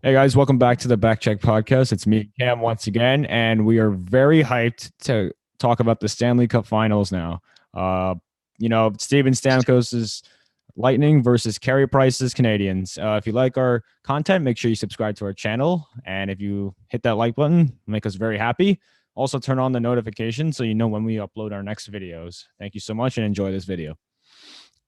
Hey guys, welcome back to the Back Check Podcast. It's me, Cam, once again, and we are very hyped to talk about the Stanley Cup Finals now. Steven Stamkos's Lightning versus Carey Price's Canadians. If you like our content, make sure you subscribe to our channel, and if you hit that like button, make us very happy. Also, turn on the notification so you know when we upload our next videos. Thank you so much, and enjoy this video.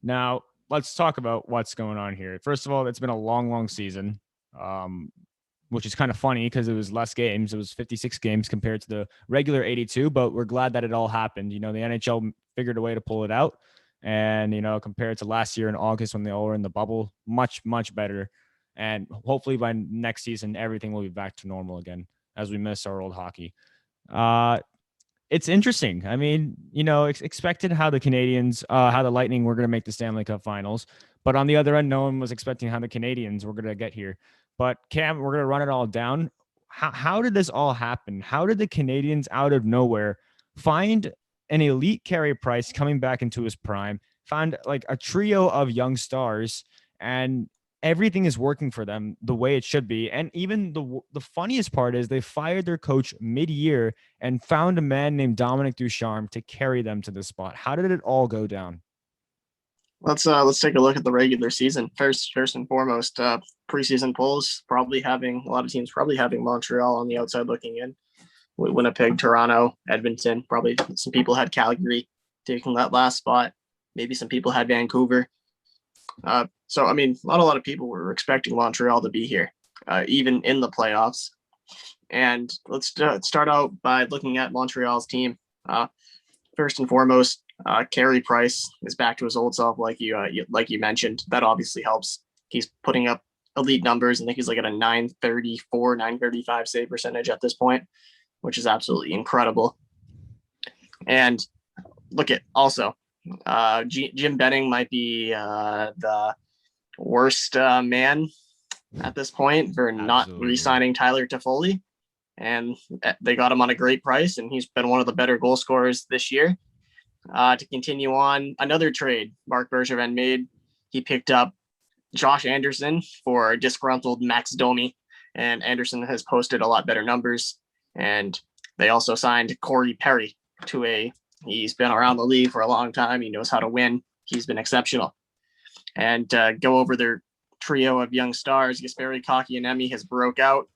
Now, let's talk about what's going on here. First of all, it's been a long, long season. Um, which is kind of funny because it was less games. It was 56 games compared to the regular 82, but we're glad that it all happened. The NHL figured a way to pull it out. And, compared to last year in August when they all were in the bubble, much, much better. And hopefully by next season, everything will be back to normal again as we miss our old hockey. It's interesting. I mean, expected how the Canadiens, how the Lightning were going to make the Stanley Cup Finals. But on the other end, no one was expecting how the Canadiens were going to get here. But Cam, we're going to run it all down. How did this all happen? How did the Canadiens out of nowhere find an elite Carey Price coming back into his prime, find like a trio of young stars, and everything is working for them the way it should be? And even the funniest part is they fired their coach mid-year and found a man named Dominic Ducharme to carry them to this spot. How did it all go down? Let's take a look at the regular season. First and foremost, preseason polls probably having a lot of teams probably having Montreal on the outside looking in. Winnipeg, Toronto, Edmonton. Probably some people had Calgary taking that last spot. Maybe some people had Vancouver. So I mean, not a lot of people were expecting Montreal to be here, even in the playoffs. And let's start out by looking at Montreal's team. First and foremost, Carey Price is back to his old self, like you mentioned. That obviously helps. He's putting up elite numbers. I think he's like at a 934, 935 save percentage at this point, which is absolutely incredible. And look at also, Jim Benning might be the worst man at this point for not re-signing Tyler Toffoli. And they got him on a great price, and he's been one of the better goal scorers this year. To continue on, another trade Marc Bergevin made. He picked up Josh Anderson for disgruntled Max Domi, and Anderson has posted a lot better numbers. And they also signed Corey Perry he's been around the league for a long time. He knows how to win. He's been exceptional. And go over their trio of young stars. Jesperi Kotkaniemi has broke out.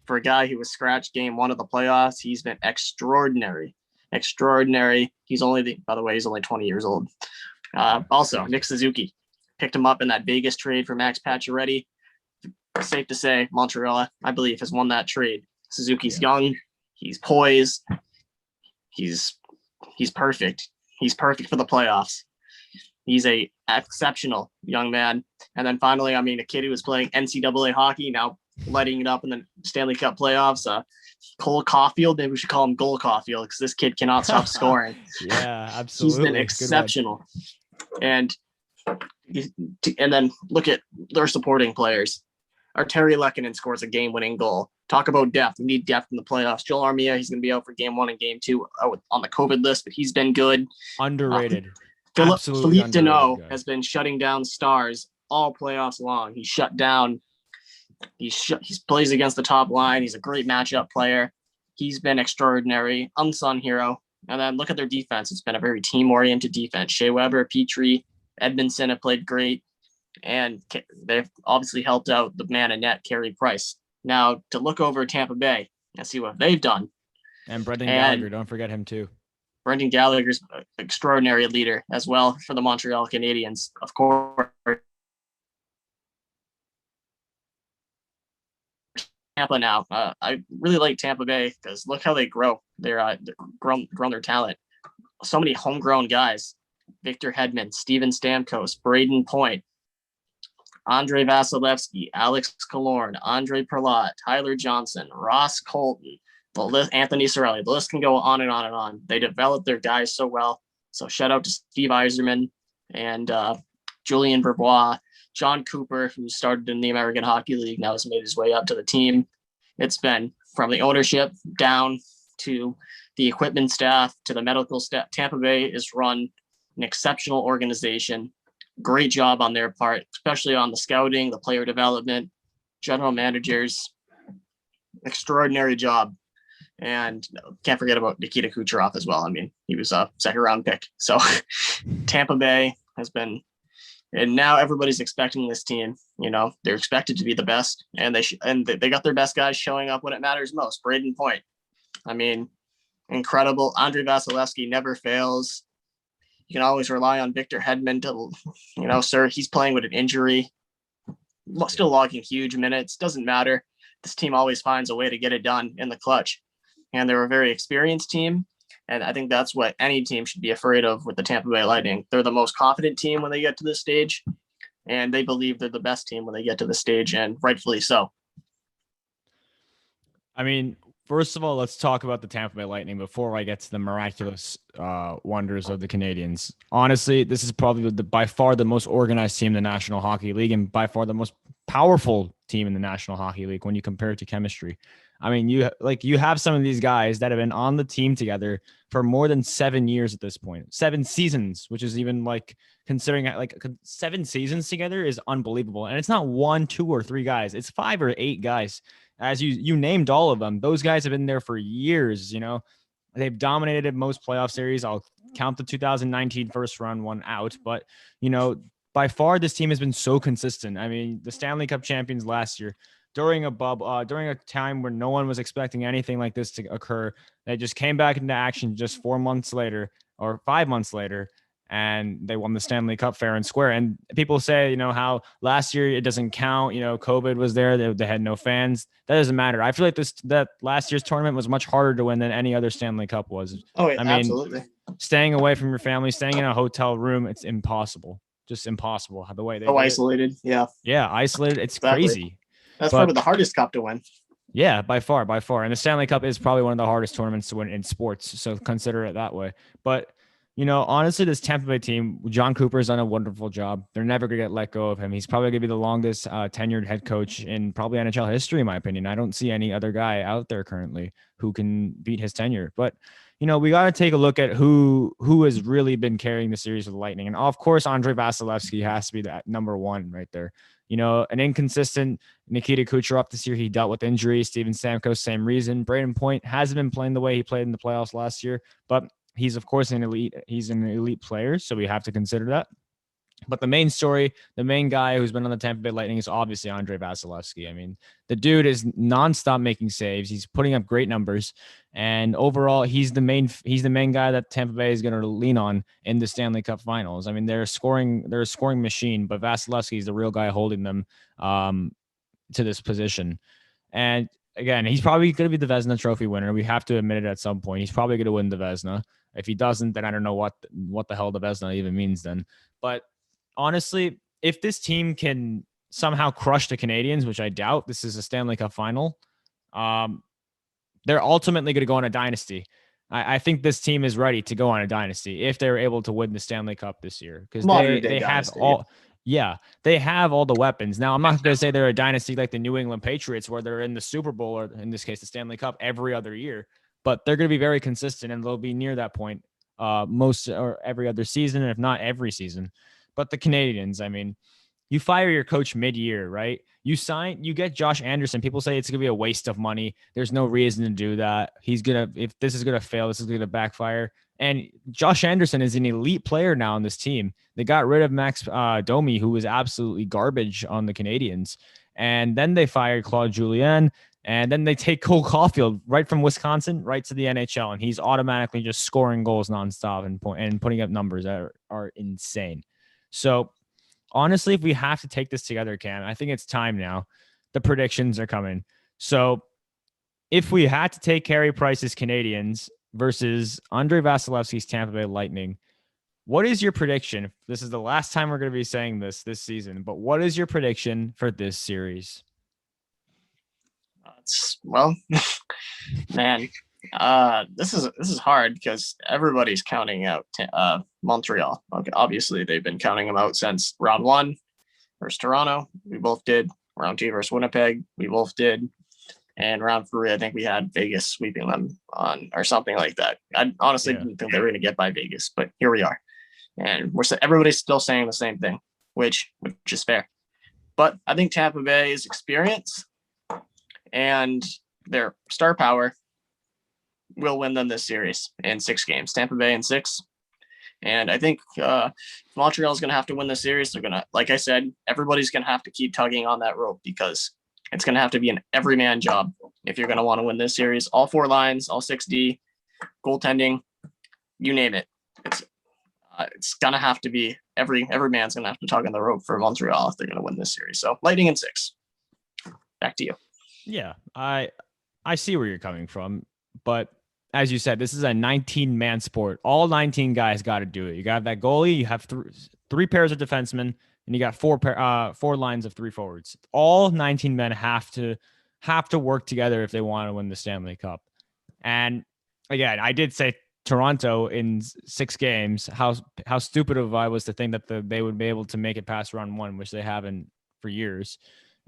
For a guy who was scratched game one of the playoffs, he's been extraordinary. He's only 20 years old. Also, Nick Suzuki picked him up in that Vegas trade for Max Pacioretty. Safe to say, Montreal, I believe, has won that trade. Suzuki's young. He's poised. He's perfect. He's perfect for the playoffs. He's a exceptional young man. And then finally, I mean, a kid who was playing NCAA hockey, now lighting it up in the Stanley Cup playoffs. Cole Caulfield, maybe we should call him Goal Caulfield because this kid cannot stop scoring. Yeah, absolutely. He's been exceptional. And then look at their supporting players. Arturi Lehkonen scores a game-winning goal. Talk about depth. We need depth in the playoffs. Joel Armia, he's going to be out for game 1 and game 2 on the COVID list, but he's been good. Underrated. Philippe Deneau has been shutting down stars all playoffs long. He's shut down. He plays against the top line. He's a great matchup player. He's been extraordinary, unsung hero. And then look at their defense. It's been a very team-oriented defense. Shea Weber, Petrie, Edmondson have played great. And they've obviously helped out the man in net, Carey Price. Now, to look over Tampa Bay and see what they've done. And Brendan Gallagher, don't forget him too. Brendan Gallagher's an extraordinary leader as well for the Montreal Canadiens, of course. Tampa now. I really like Tampa Bay because look how they grow. They're grown their talent. So many homegrown guys. Victor Hedman, Steven Stamkos, Braden Point, Andre Vasilevsky, Alex Killorn, Andre Perlot, Tyler Johnson, Ross Colton, Anthony Cirelli. The list can go on and on and on. They develop their guys so well. So shout out to Steve Yzerman and Julien Berbois, John Cooper, who started in the American Hockey League, now has made his way up to the team. It's been from the ownership down to the equipment staff to the medical staff. Tampa Bay is run an exceptional organization. Great job on their part, especially on the scouting, the player development. general managers, extraordinary job. And can't forget about Nikita Kucherov as well. I mean, he was a second round pick. So Tampa Bay has been, and now everybody's expecting this team. You know, they're expected to be the best, and they got their best guys showing up when it matters most. Braden Point, I mean, incredible. Andre Vasilevsky never fails. You can always rely on Victor Hedman to, you know, sir, he's playing with an injury, still logging huge minutes. Doesn't matter. This team always finds a way to get it done in the clutch. And they're a very experienced team. And I think that's what any team should be afraid of with the Tampa Bay Lightning. They're the most confident team when they get to this stage, and they believe they're the best team when they get to the stage, and rightfully so. I mean, first of all, let's talk about the Tampa Bay Lightning before I get to the miraculous wonders of the Canadiens. Honestly, this is probably by far the most organized team in the National Hockey League, and by far the most powerful team in the National Hockey League when you compare it to chemistry. I mean, you have some of these guys that have been on the team together for more than 7 years at this point, 7 seasons, which is even like considering like 7 seasons together is unbelievable. And it's not 1, 2, or 3 guys. It's 5 or 8 guys. As you named all of them, those guys have been there for years. You know, they've dominated most playoff series. I'll count the 2019 first round one out, but you know, by far this team has been so consistent. I mean, the Stanley Cup champions last year, during a time where no one was expecting anything like this to occur, they just came back into action just 4 months later or 5 months later, and they won the Stanley Cup fair and square. And people say, you know, how last year it doesn't count. You know, COVID was there; they had no fans. That doesn't matter. I feel like that last year's tournament was much harder to win than any other Stanley Cup was. Oh, yeah, I mean, absolutely. Staying away from your family, staying in a hotel room, it's impossible. Just impossible. The way they isolated. Yeah, isolated. It's exactly. Crazy. That's probably the hardest cup to win. Yeah, by far. And the Stanley Cup is probably one of the hardest tournaments to win in sports. So consider it that way. But, you know, honestly, this Tampa Bay team, John Cooper's done a wonderful job. They're never going to get let go of him. He's probably going to be the longest tenured head coach in probably NHL history, in my opinion. I don't see any other guy out there currently who can beat his tenure. But, you know, we got to take a look at who has really been carrying the series with the Lightning. And of course, Andre Vasilevsky has to be that number one right there. You know, an inconsistent Nikita Kucherov this year. He dealt with injury. Steven Stamkos, same reason. Braden Point hasn't been playing the way he played in the playoffs last year, but he's of course an elite player, so we have to consider that. But the main story, the main guy who's been on the Tampa Bay Lightning is obviously Andre Vasilevsky. I mean, the dude is nonstop making saves. He's putting up great numbers, and overall, he's the main guy that Tampa Bay is going to lean on in the Stanley Cup Finals. I mean, they're a scoring machine, but Vasilevsky is the real guy holding them to this position. And again, he's probably going to be the Vezina Trophy winner. We have to admit it at some point. He's probably going to win the Vezina. If he doesn't, then I don't know what the hell the Vezina even means then. But honestly, if this team can somehow crush the Canadiens, which I doubt, this is a Stanley Cup final, they're ultimately going to go on a dynasty. I think this team is ready to go on a dynasty if they're able to win the Stanley Cup this year, because they have all. Yeah, they have all the weapons. Now, I'm not going to say they're a dynasty like the New England Patriots, where they're in the Super Bowl, or in this case, the Stanley Cup every other year, but they're going to be very consistent, and they'll be near that point most or every other season, if not every season. But the Canadiens, I mean, you fire your coach mid-year, right? You get Josh Anderson. People say it's going to be a waste of money. There's no reason to do that. If this is going to fail, this is going to backfire. And Josh Anderson is an elite player now on this team. They got rid of Max Domi, who was absolutely garbage on the Canadiens. And then they fired Claude Julien. And then they take Cole Caulfield right from Wisconsin right to the NHL. And he's automatically just scoring goals nonstop and putting up numbers that are insane. So honestly, if we have to take this together, Cam, I think it's time now. The predictions are coming. So if we had to take Carey Price's Canadiens versus Andre Vasilevsky's Tampa Bay Lightning, what is your prediction? This is the last time we're going to be saying this season, but what is your prediction for this series? Well, man, this is hard because everybody's counting out Montreal. Okay, obviously, they've been counting them out since round 1 versus Toronto. We both did. Round 2 versus Winnipeg. We both did. And round 3, I think we had Vegas sweeping them on or something like that. I honestly didn't think they were going to get by Vegas, but here we are. And everybody's still saying the same thing, which is fair. But I think Tampa Bay's experience and their star power will win them this series in 6 games. Tampa Bay in 6. And I think Montreal is going to have to win the series. They're going to, like I said, everybody's going to have to keep tugging on that rope because it's going to have to be an everyman job if you're going to want to win this series. All 4 lines, all 6D, goaltending, you name it. It's going to have to be every man's going to have to tug on the rope for Montreal if they're going to win this series. So Lightning in 6. Back to you. Yeah, I see where you're coming from, but as you said, this is a 19-man sport. All 19 guys got to do it. You got that goalie, you have 3 pairs of defensemen, and you got 4 lines of 3 forwards. All 19 men have to work together if they want to win the Stanley Cup. And again, I did say Toronto in 6 games. How stupid of I was to think that they would be able to make it past round 1, which they haven't for years.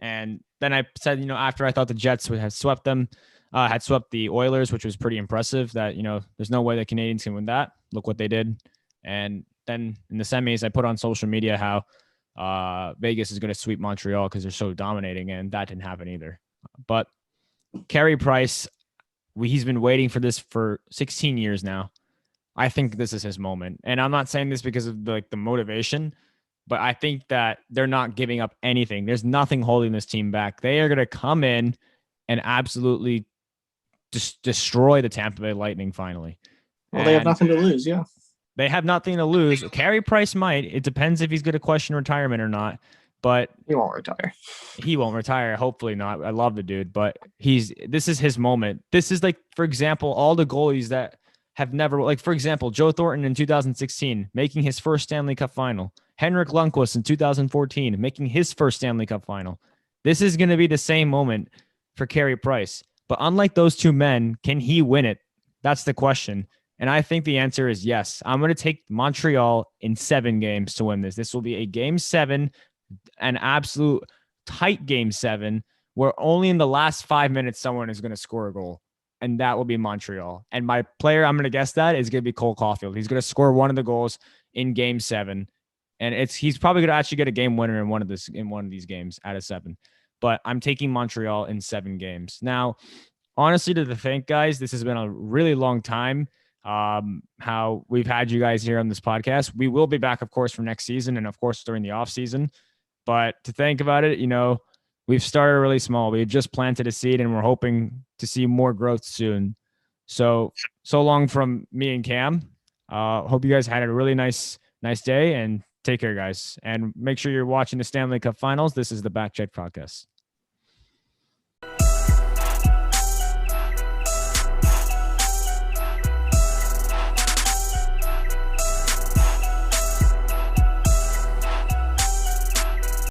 And then I said, after I thought the Jets would have swept them, had swept the Oilers, which was pretty impressive, that, there's no way the Canadiens can win that. Look what they did. And then in the semis, I put on social media how Vegas is going to sweep Montreal because they're so dominating, and that didn't happen either. But Carey Price, he's been waiting for this for 16 years now. I think this is his moment. And I'm not saying this because of the motivation, but I think that they're not giving up anything. There's nothing holding this team back. They are going to come in and absolutely just destroy the Tampa Bay Lightning finally. Well, they have nothing to lose, yeah. They have nothing to lose. Carey Price might. It depends if he's going to question retirement or not. But he won't retire. He won't retire. Hopefully not. I love the dude, but this is his moment. This is for example, all the goalies that have never, for example, Joe Thornton in 2016, making his first Stanley Cup final. Henrik Lundqvist in 2014, making his first Stanley Cup final. This is going to be the same moment for Carey Price. But unlike those 2 men, can he win it? That's the question. And I think the answer is yes. I'm going to take Montreal in 7 games to win this. This will be a game 7, an absolute tight game 7, where only in the last 5 minutes someone is going to score a goal. And that will be Montreal. And my player, I'm going to guess that, is going to be Cole Caulfield. He's going to score one of the goals in game 7. And he's probably going to actually get a game winner in one of these games out of 7. But I'm taking Montreal in 7 games. Now, honestly, to think, guys, this has been a really long time. How we've had you guys here on this podcast. We will be back, of course, for next season and, of course, during the off season. But to think about it, we've started really small. We just planted a seed, and we're hoping to see more growth soon. So long from me and Cam. Hope you guys had a really nice day, and take care, guys. And make sure you're watching the Stanley Cup Finals. This is the Backcheck Podcast.